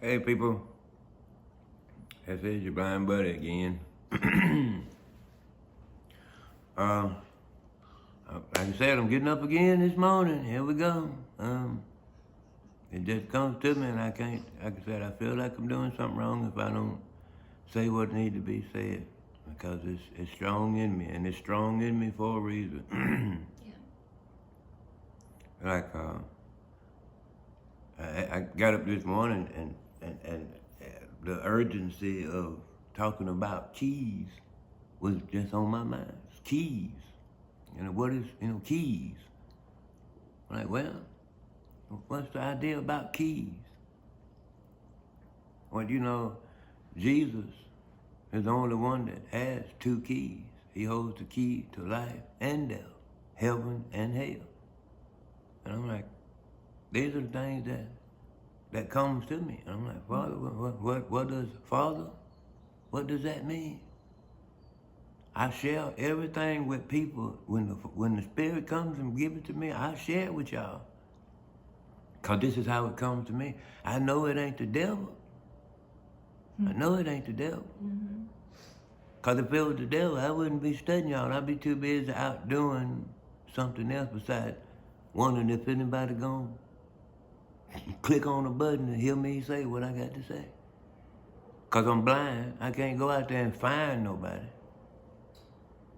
Hey people, this is your blind buddy again. uh, like I said, I'm getting up again this morning. Here we go. It just comes to me, and I can't. Like I said, I feel like I'm doing something wrong if I don't say what needs to be said, because it's strong in me, and it's strong in me for a reason. Like I got up this morning and the urgency of talking about keys was just on my mind. Keys. What is, keys? I'm like, well, what's the idea about keys? Well, Jesus is the only one that has two keys. He holds the key to life and death, heaven and hell. And I'm like, these are the things that comes to me. And I'm like, Father, what does Father? What does that mean? I share everything with people. When the Spirit comes and gives it to me, I share it with y'all. Because this is how it comes to me. I know it ain't the devil. I know it ain't the devil. Because if it was the devil, I wouldn't be studying y'all. I'd be too busy out doing something else besides wondering if anybody gonna click on the button and hear me say what I got to say. Because I'm blind. I can't go out there and find nobody.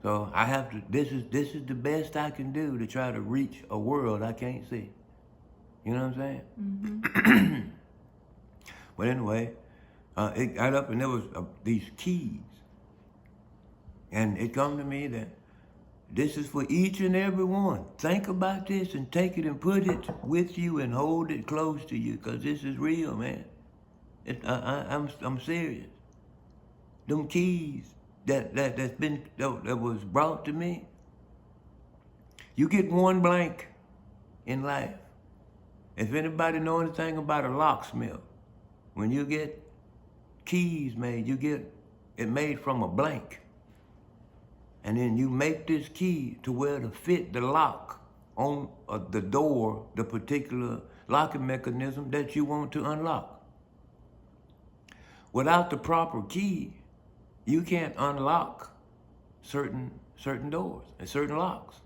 So I have to, this is the best I can do to try to reach a world I can't see. You know what I'm saying? But anyway, it got up and there was these keys. And it come to me that this is for each and every one. Think about this and take it and put it with you and hold it close to you, because this is real, man. I'm serious. Them keys that was brought to me. You get one blank in life. If anybody know anything about a locksmith, when you get keys made, you get it made from a blank. And then you make this key to where to fit the lock on the door, the particular locking mechanism that you want to unlock. Without the proper key, you can't unlock certain doors and certain locks.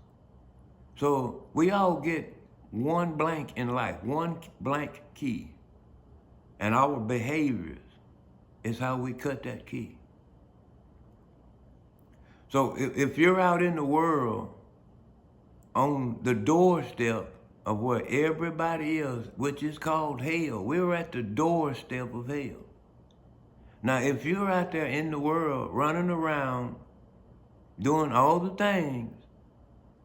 So we all get one blank in life, one blank key. And our behaviors is how we cut that key. So if you're out in the world on the doorstep of where everybody is, which is called hell, we're at the doorstep of hell. Now, if you're out there in the world running around doing all the things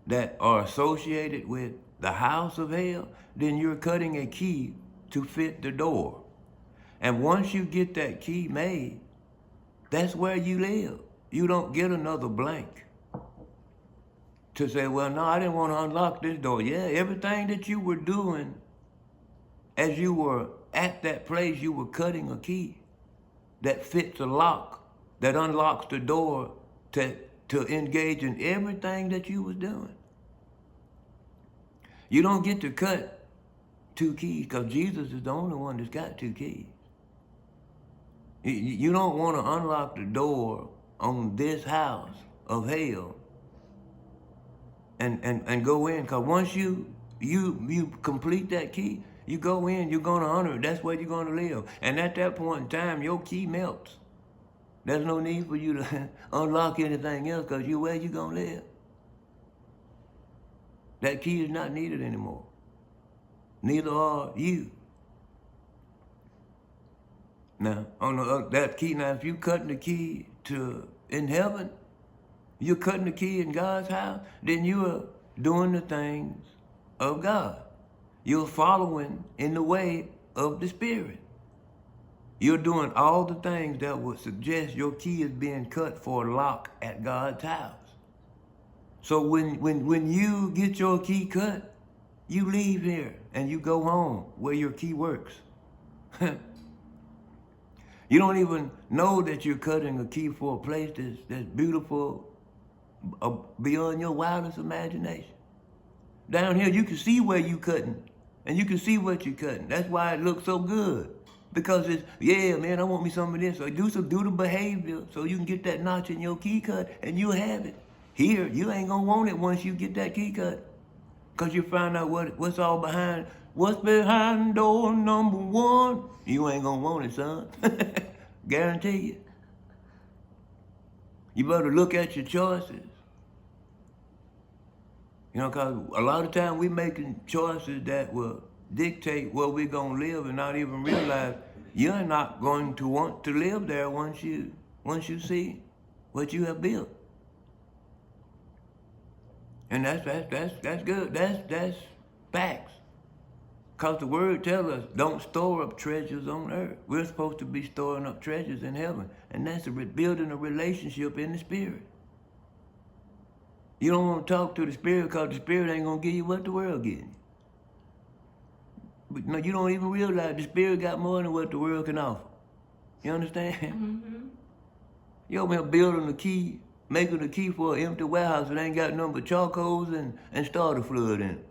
that are associated with the house of hell, then you're cutting a key to fit the door. And once you get that key made, that's where you live. You don't get another blank to say, well, no, I didn't want to unlock this door. Yeah, everything that you were doing as you were at that place, you were cutting a key that fits a lock, that unlocks the door to engage in everything that you was doing. You don't get to cut two keys, because Jesus is the only one that's got two keys. You don't want to unlock the door on this house of hell and go in, because once you complete that key, you go in, you're going to honor it. That's where you're going to live. And at that point in time, your key melts. There's no need for you to unlock anything else, because you're where you're going to live. That key is not needed anymore. Neither are you. Now, on that key, now if you cutting the key to in heaven, you're cutting the key in God's house, then you are doing the things of God. You're following in the way of the Spirit. You're doing all the things that would suggest your key is being cut for a lock at God's house. So when you get your key cut, you leave here and you go home where your key works. You don't even know that you're cutting a key for a place that's beautiful beyond your wildest imagination. Down here, you can see where you're cutting, and you can see what you're cutting. That's why it looks so good. Because it's, yeah, man, I want me some of this. So do the behavior so you can get that notch in your key cut and you'll have it. Here, you ain't gonna want it once you get that key cut. Cause you find out what's all behind, what's behind door number 1. You ain't gonna want it, son. Guarantee you. You better look at your choices. You know, cause a lot of time we making choices that will dictate where we're gonna live and not even realize you're not going to want to live there once you see what you have built. And that's good. That's facts. Cause the word tells us don't store up treasures on earth. We're supposed to be storing up treasures in heaven, and that's building a relationship in the spirit. You don't want to talk to the spirit because the spirit ain't gonna give you what the world getting. But no, you don't even realize the spirit got more than what the world can offer. You understand? Mm-hmm. You over here building a key, making a key for an empty warehouse that ain't got nothing but charcoals and starter fluid in it.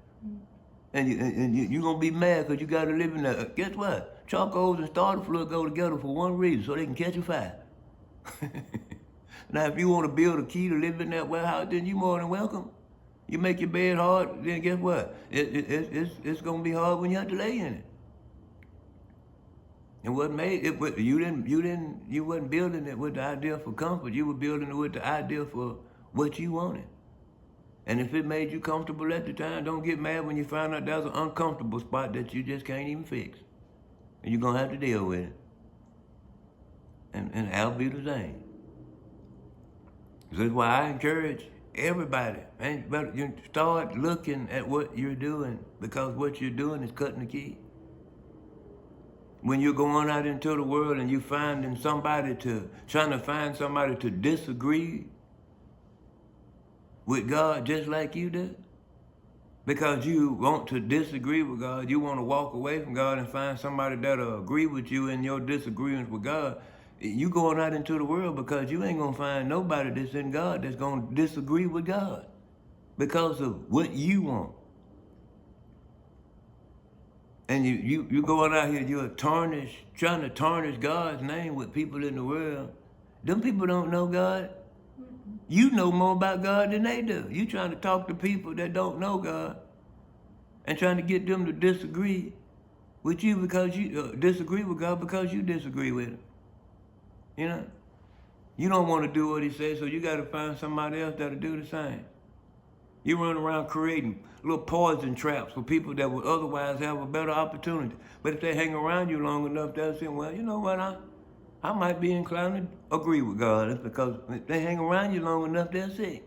And you gonna be mad because you gotta live in there. Guess what? Charcoals and starter fluid go together for one reason, so they can catch a fire. Now, if you want to build a key to live in that warehouse, then you more than welcome. You make your bed hard, then guess what? It's gonna be hard when you have to lay in it. And what made it? You wasn't building it with the idea for comfort. You were building it with the idea for what you wanted. And if it made you comfortable at the time, don't get mad when you find out there's an uncomfortable spot that you just can't even fix, and you're gonna have to deal with it. And I'll be the same. That's why I encourage everybody, man, you start looking at what you're doing, because what you're doing is cutting the key. When you're going out into the world and you're trying to find somebody to disagree with God just like you do, because you want to disagree with God, you want to walk away from God and find somebody that'll agree with you in your disagreements with God. You going out into the world because you ain't gonna find nobody that's in God that's gonna disagree with God because of what you want. And you going out here, you're trying to tarnish God's name with people in the world. Them people don't know God. You know more about God than they do. You trying to talk to people that don't know God and trying to get them to disagree with you because you disagree with God because you disagree with him. You know, you don't want to do what he says, so you got to find somebody else that'll do the same. You run around creating little poison traps for people that would otherwise have a better opportunity. But if they hang around you long enough, they'll say, well, you know what, I might be inclined to agree with God. That's because if they hang around you long enough, they'll say,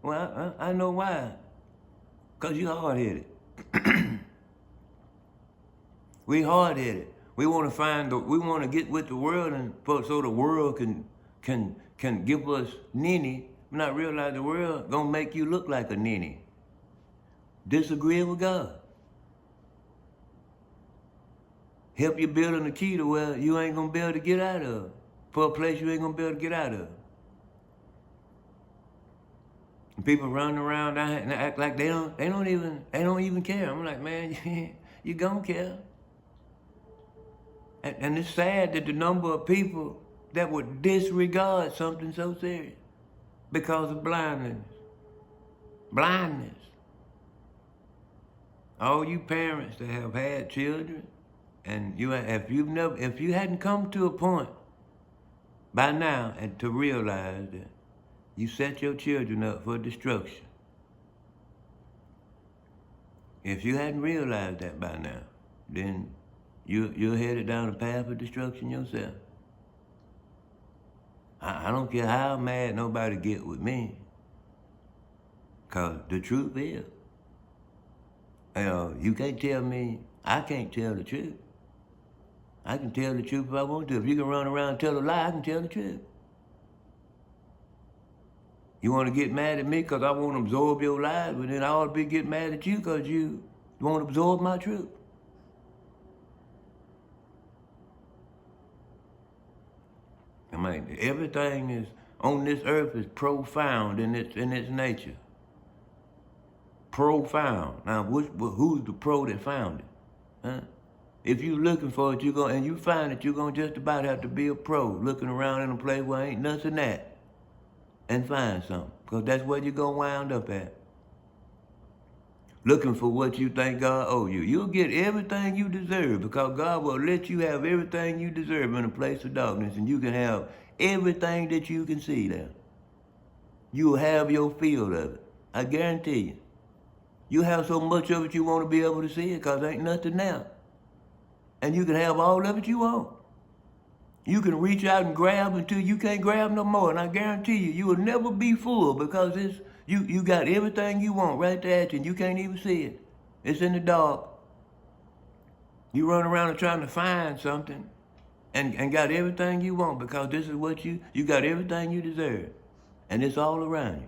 well, I know why. Because you're hard-headed. We hard-headed. We want to get with the world so the world can give us ninny, not realize the world gonna make you look like a ninny. Disagreeing with God. Help you building a key to where you ain't gonna be able to get out of. For a place you ain't gonna be able to get out of. And people running around and act like they don't even care. I'm like, man, you gonna care. And it's sad that the number of people that would disregard something so serious because of blindness. Blindness. All you parents that have had children, and if you hadn't come to a point by now and to realize that you set your children up for destruction. If you hadn't realized that by now, then you're headed down a path of destruction yourself. I don't care how mad nobody get with me, because the truth is, you can't tell me, I can't tell the truth. I can tell the truth if I want to. If you can run around and tell a lie, I can tell the truth. You want to get mad at me because I want to absorb your lies, but then I ought to get mad at you because you want to absorb my truth. I mean, everything is on this earth is profound in its nature. Profound. Now, who's the pro that found it? Huh? If you looking for it, and you find it, you're gonna just about have to be a pro, looking around in a place where ain't nothing at, and find something. Because that's where you're gonna wind up at. Looking for what you think God owe you. You'll get everything you deserve because God will let you have everything you deserve in a place of darkness, and you can have everything that you can see there. You'll have your field of it. I guarantee you. You have so much of it you want to be able to see it because ain't nothing there. And you can have all of it you want. You can reach out and grab until you can't grab no more. And I guarantee you, you will never be full because you got everything you want right there at you and you can't even see it. It's in the dark. You run around and trying to find something and got everything you want because this is what you got everything you deserve. And it's all around you.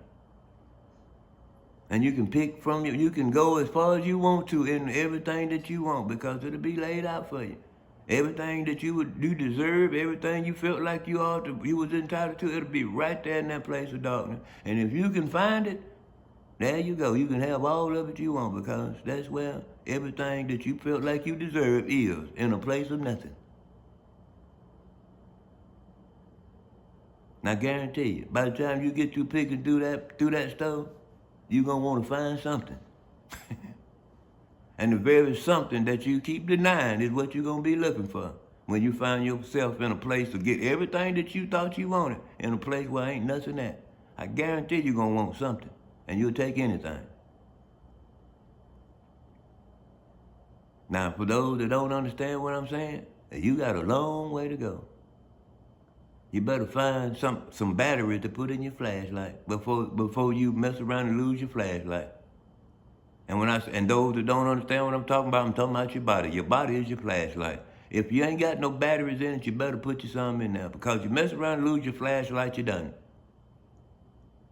And you can pick from you can go as far as you want to in everything that you want because it'll be laid out for you. Everything that you deserve, everything you felt like you was entitled to, it'll be right there in that place of darkness. And if you can find it, there you go. You can have all of it you want because that's where everything that you felt like you deserve is, in a place of nothing. And I guarantee you, by the time you get through picking through that stuff, you're going to want to find something. And the very something that you keep denying is what you're going to be looking for when you find yourself in a place to get everything that you thought you wanted in a place where ain't nothing at. I guarantee you're going to want something, and you'll take anything. Now, for those that don't understand what I'm saying, you got a long way to go. You better find some batteries to put in your flashlight before you mess around and lose your flashlight. And those that don't understand what I'm talking about your body. Your body is your flashlight. If you ain't got no batteries in it, you better put you some in there because you mess around and lose your flashlight, you're done.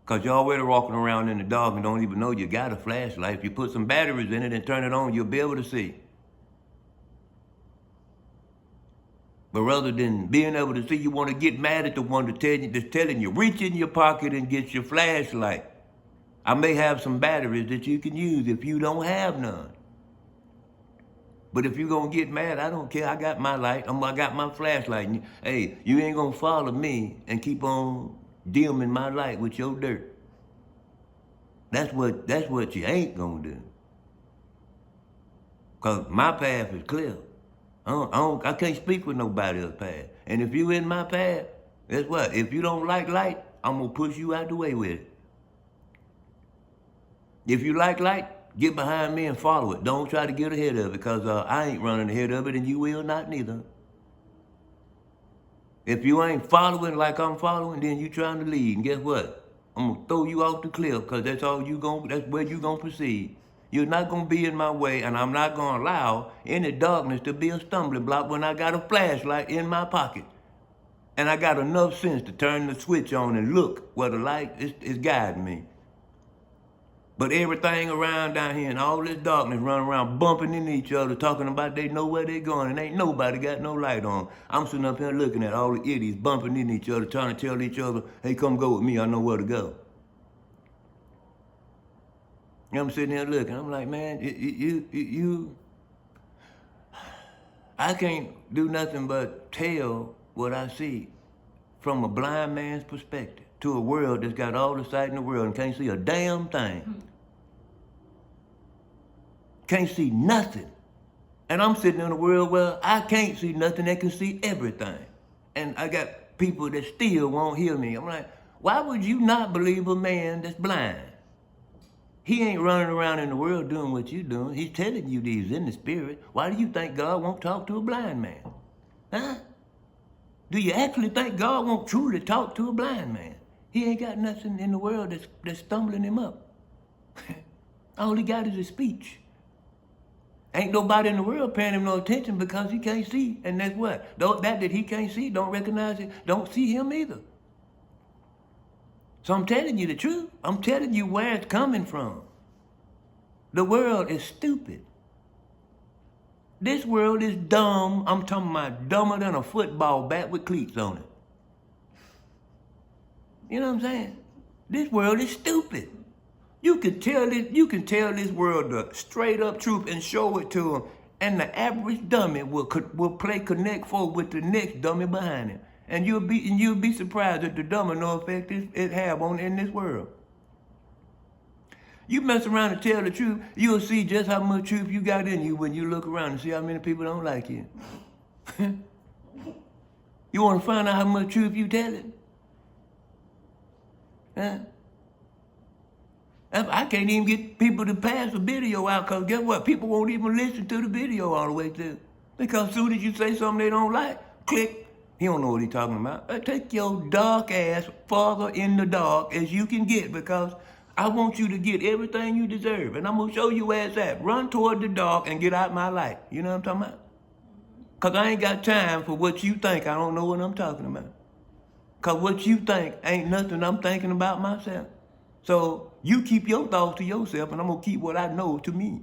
Because you're already walking around in the dark and don't even know you got a flashlight. If you put some batteries in it and turn it on, you'll be able to see. But rather than being able to see, you want to get mad at the one that's telling you, reach in your pocket and get your flashlight. I may have some batteries that you can use if you don't have none. But if you're going to get mad, I don't care. I got my light. I got my flashlight. And hey, you ain't going to follow me and keep on dimming my light with your dirt. That's what you ain't going to do. Because my path is clear. I can't speak with nobody else's path. And if you in my path, guess what? If you don't like light, I'm going to push you out the way with it. If you like light, get behind me and follow it. Don't try to get ahead of it because I ain't running ahead of it and you will not neither. If you ain't following like I'm following, then you trying to lead. And guess what? I'm going to throw you off the cliff because that's where you going to proceed. You're not going to be in my way, and I'm not going to allow any darkness to be a stumbling block when I got a flashlight in my pocket. And I got enough sense to turn the switch on and look where the light is guiding me. But everything around down here and all this darkness running around bumping into each other, talking about they know where they're going, and ain't nobody got no light on. I'm sitting up here looking at all the idiots bumping into each other, trying to tell each other, hey, come go with me, I know where to go. I'm sitting here looking. I'm like, man, I can't do nothing but tell what I see from a blind man's perspective to a world that's got all the sight in the world and can't see a damn thing. Can't see nothing. And I'm sitting in a world where I can't see nothing that can see everything. And I got people that still won't hear me. I'm like, why would you not believe a man that's blind? He ain't running around in the world doing what you're doing. He's telling you that he's in the spirit. Why do you think God won't talk to a blind man? Huh? Do you actually think God won't truly talk to a blind man? He ain't got nothing in the world that's stumbling him up. All he got is his speech. Ain't nobody in the world paying him no attention because he can't see. And that's what? That he can't see, don't recognize it, don't see him either. So I'm telling you the truth. I'm telling you where it's coming from. The world is stupid. This world is dumb. I'm talking about dumber than a football bat with cleats on it. You know what I'm saying? This world is stupid. You can tell this world the straight up truth and show it to them, And the average dummy will play Connect 4 with the next dummy behind him. And you'll be surprised at the domino effect it have on in this world. You mess around and tell the truth, you'll see just how much truth you got in you when you look around and see how many people don't like you. You want to find out how much truth you telling? Huh? I can't even get people to pass the video out because guess what? People won't even listen to the video all the way through. Because as soon as you say something they don't like, click. He don't know what he's talking about. Take your dark ass farther in the dark as you can get because I want you to get everything you deserve. And I'm going to show you where it's at. Run toward the dark and get out my light. You know what I'm talking about? Because I ain't got time for what you think. I don't know what I'm talking about. Because what you think ain't nothing I'm thinking about myself. So you keep your thoughts to yourself and I'm going to keep what I know to me.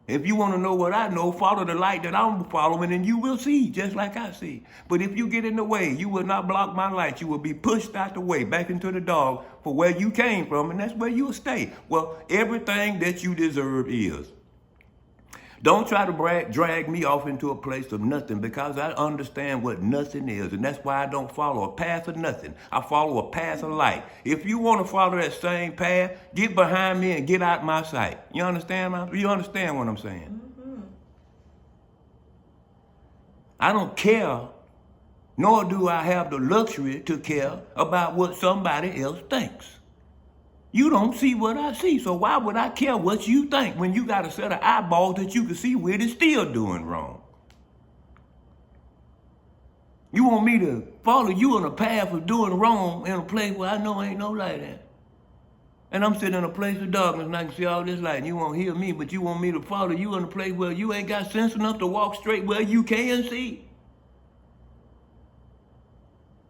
If you want to know what I know, follow the light that I'm following and you will see just like I see. But if you get in the way, you will not block my light. You will be pushed out the way back into the dark for where you came from and that's where you'll stay. Well, everything that you deserve is. Don't try to drag me off into a place of nothing because I understand what nothing is. And that's why I don't follow a path of nothing. I follow a path of light. If you want to follow that same path, get behind me and get out my sight. You understand? You understand what I'm saying? Mm-hmm. I don't care, nor do I have the luxury to care about what somebody else thinks. You don't see what I see, so why would I care what you think when you got a set of eyeballs that you can see where it's still doing wrong? You want me to follow you on a path of doing wrong in a place where I know ain't no light at. And I'm sitting in a place of darkness and I can see all this light and you won't hear me, but you want me to follow you in a place where you ain't got sense enough to walk straight where you can see.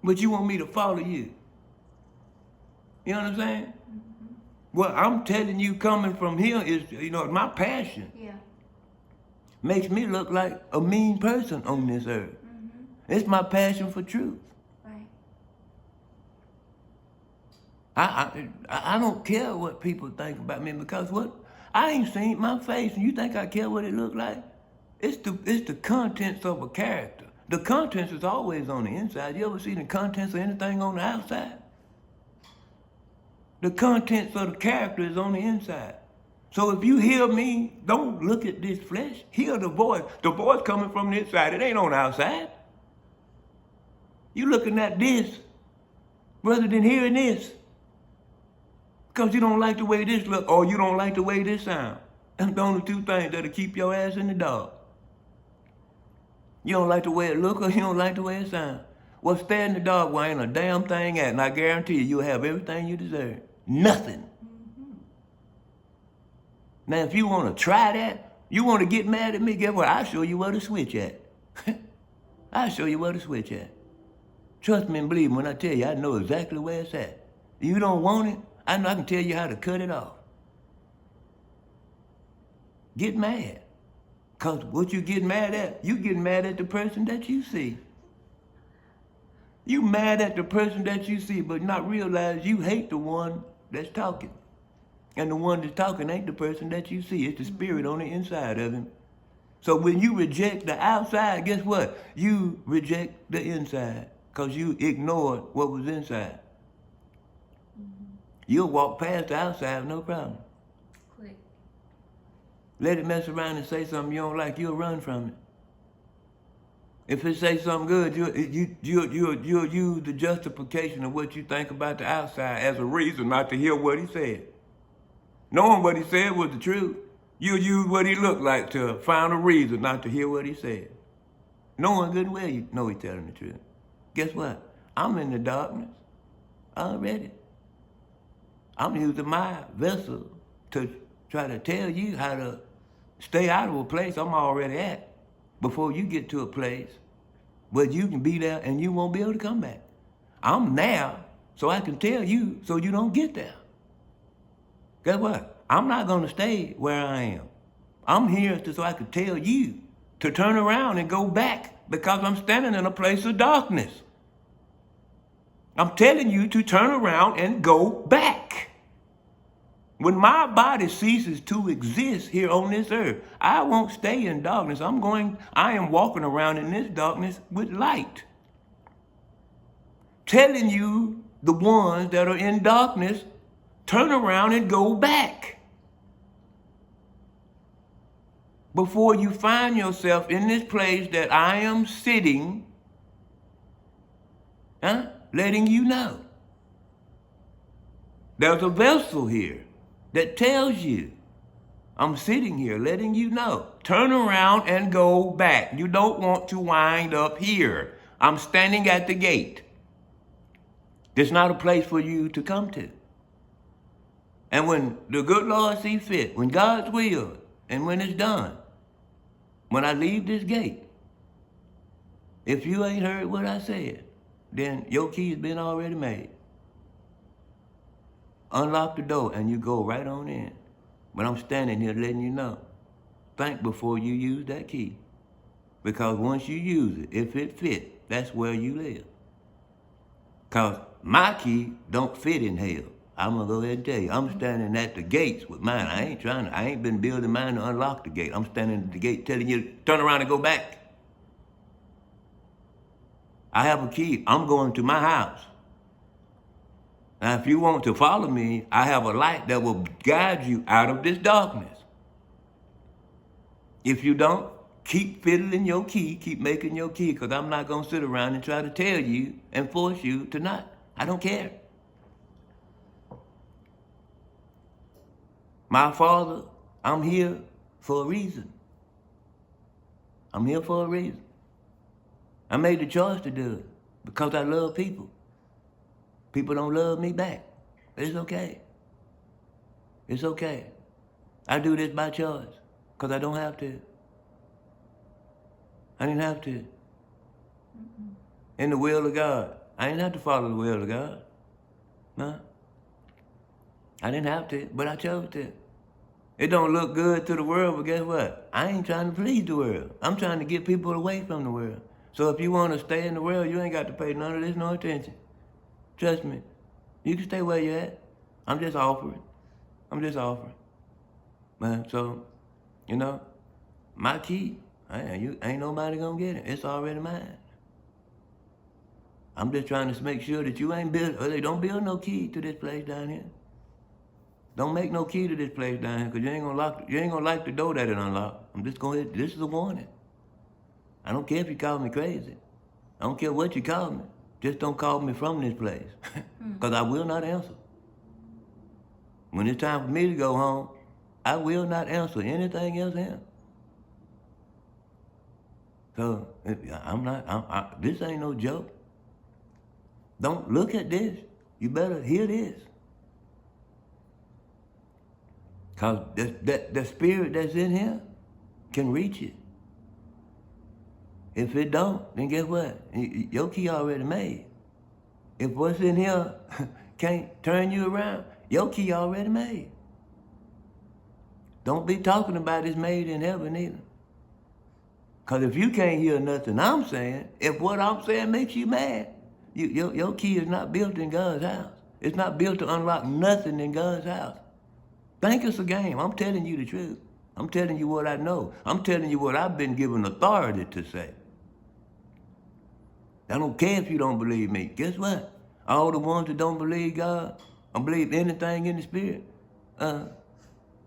But you want me to follow you. You know what I'm saying? Well, I'm telling you, coming from here is, my passion. Yeah. Makes me look like a mean person on this earth. Mm-hmm. It's my passion for truth. Right. I don't care what people think about me because I ain't seen my face, and you think I care what it look like? It's the contents of a character. The contents is always on the inside. You ever see the contents of anything on the outside? The contents of the character is on the inside. So if you hear me, don't look at this flesh. Hear the voice. The voice coming from the inside. It ain't on the outside. You looking at this rather than hearing this. Because you don't like the way this look or you don't like the way this sound. That's the only two things that'll keep your ass in the dark. You don't like the way it look or you don't like the way it sound. Well, stay in the dark where ain't a damn thing at, and I guarantee you'll have everything you deserve. Nothing. Mm-hmm. Now, if you want to try that, you want to get mad at me, guess what? I'll show you where to switch at. I'll show you where to switch at. Trust me and believe me when I tell you, I know exactly where it's at. If you don't want it, I know I can tell you how to cut it off. Get mad. Because what you get mad at, you get mad at the person that you see. You mad at the person that you see, but not realize you hate the one that's talking. And the one that's talking ain't the person that you see. It's the spirit on the inside of him. So when you reject the outside, guess what? You reject the inside because you ignored what was inside. Mm-hmm. You'll walk past the outside, no problem. Quick. Let it mess around and say something you don't like, you'll run from it. If it say something good, you'll use the justification of what you think about the outside as a reason not to hear what he said. Knowing what he said was the truth, you'll use what he looked like to find a reason not to hear what he said. Knowing good and well you know he's telling the truth. Guess what? I'm in the darkness already. I'm using my vessel to try to tell you how to stay out of a place I'm already at before you get to a place where you can be there and you won't be able to come back. I'm there so I can tell you so you don't get there. Guess what? I'm not going to stay where I am. I'm here so I can tell you to turn around and go back because I'm standing in a place of darkness. I'm telling you to turn around and go back. When my body ceases to exist here on this earth, I won't stay in darkness. I am walking around in this darkness with light. Telling you, the ones that are in darkness, turn around and go back. Before you find yourself in this place that I am sitting, letting you know. There's a vessel here that tells you, I'm sitting here letting you know. Turn around and go back. You don't want to wind up here. I'm standing at the gate. There's not a place for you to come to. And when the good Lord sees fit, when God's will, and when it's done, when I leave this gate, if you ain't heard what I said, then your key has been already made. Unlock the door and you go right on in. But I'm standing here letting you know. Think before you use that key. Because once you use it, if it fits, that's where you live. Because my key don't fit in hell. I'm going to go ahead and tell you. I'm standing at the gates with mine. I ain't been building mine to unlock the gate. I'm standing at the gate telling you to turn around and go back. I have a key. I'm going to my house. Now, if you want to follow me, I have a light that will guide you out of this darkness. If you don't, keep fiddling your key, keep making your key, because I'm not going to sit around and try to tell you and force you to not. I don't care. My Father, I'm here for a reason. I'm here for a reason. I made the choice to do it because I love people. People don't love me back. It's okay. It's okay. I do this by choice because I don't have to. I didn't have to. In the will of God. I didn't have to follow the will of God. No. I didn't have to, but I chose to. It don't look good to the world, but guess what? I ain't trying to please the world. I'm trying to get people away from the world. So if you want to stay in the world, you ain't got to pay none of this no attention. Trust me. You can stay where you're at. I'm just offering. Man, so, you know, my key, ain't nobody gonna get it. It's already mine. I'm just trying to make sure that you ain't don't build no key to this place down here. Don't make no key to this place down here, because you ain't gonna like the door that it unlocked. I'm just gonna hit, this is a warning. I don't care if you call me crazy. I don't care what you call me. Just don't call me from this place, because I will not answer. When it's time for me to go home, I will not answer anything else here. So this ain't no joke. Don't look at this. You better hear this. Because the spirit that's in here can reach it. If it don't, then guess what? Your key already made. If what's in here can't turn you around, your key already made. Don't be talking about it's made in heaven either. Because if you can't hear nothing I'm saying, if what I'm saying makes you mad, your key is not built in God's house. It's not built to unlock nothing in God's house. Think it's a game. I'm telling you the truth. I'm telling you what I know. I'm telling you what I've been given authority to say. I don't care if you don't believe me. Guess what? All the ones that don't believe God, don't believe anything in the spirit,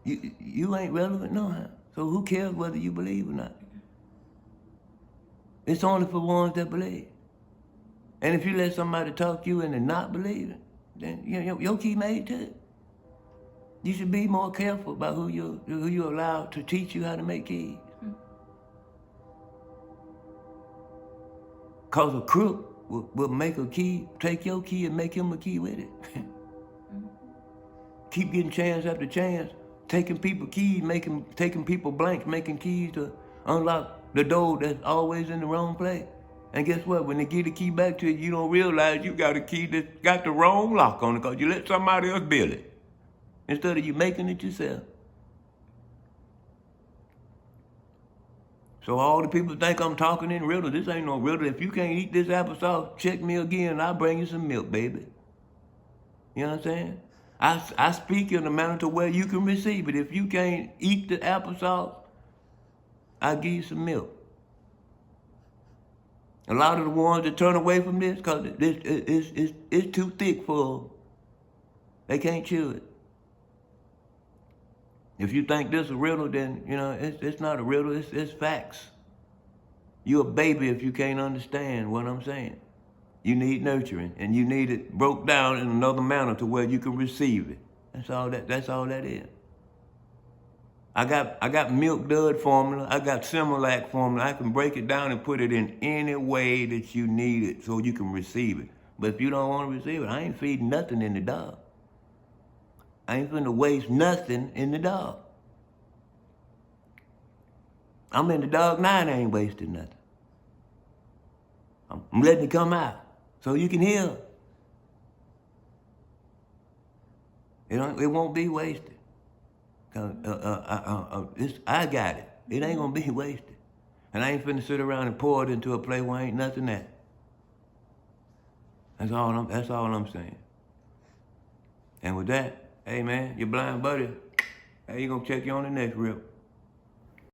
you ain't relevant no how. So who cares whether you believe or not? It's only for ones that believe. And if you let somebody talk you into not believing, then your key made too. You should be more careful about who you allow to teach you how to make keys. Because a crook will make a key, take your key and make him a key with it. Keep getting chance after chance, taking people keys, taking people blanks, making keys to unlock the door that's always in the wrong place. And guess what? When they give the key back to you, you don't realize you got a key that's got the wrong lock on it because you let somebody else build it instead of you making it yourself. So all the people think I'm talking in riddle. This ain't no riddle. If you can't eat this applesauce, check me again and I'll bring you some milk, baby. You know what I'm saying? I speak in a manner to where you can receive it. If you can't eat the applesauce, I'll give you some milk. A lot of the ones that turn away from this, because it's too thick for them. They can't chew it. If you think this is a riddle, then, you know, it's not a riddle, it's facts. You're a baby if you can't understand what I'm saying. You need nurturing, and you need it broke down in another manner to where you can receive it. That's all that is. I got milk dud formula, I got Similac formula. I can break it down and put it in any way that you need it so you can receive it. But if you don't want to receive it, I ain't feeding nothing in the dog. I ain't finna waste nothing in the dog. I'm in the dog now and I ain't wasting nothing. I'm letting it come out so you can heal. It won't be wasted. I got it. It ain't gonna be wasted. And I ain't finna sit around and pour it into a plate where ain't nothing at. That's all I'm saying. And with that, hey man, your blind buddy, hey, you gonna check you on the next rip.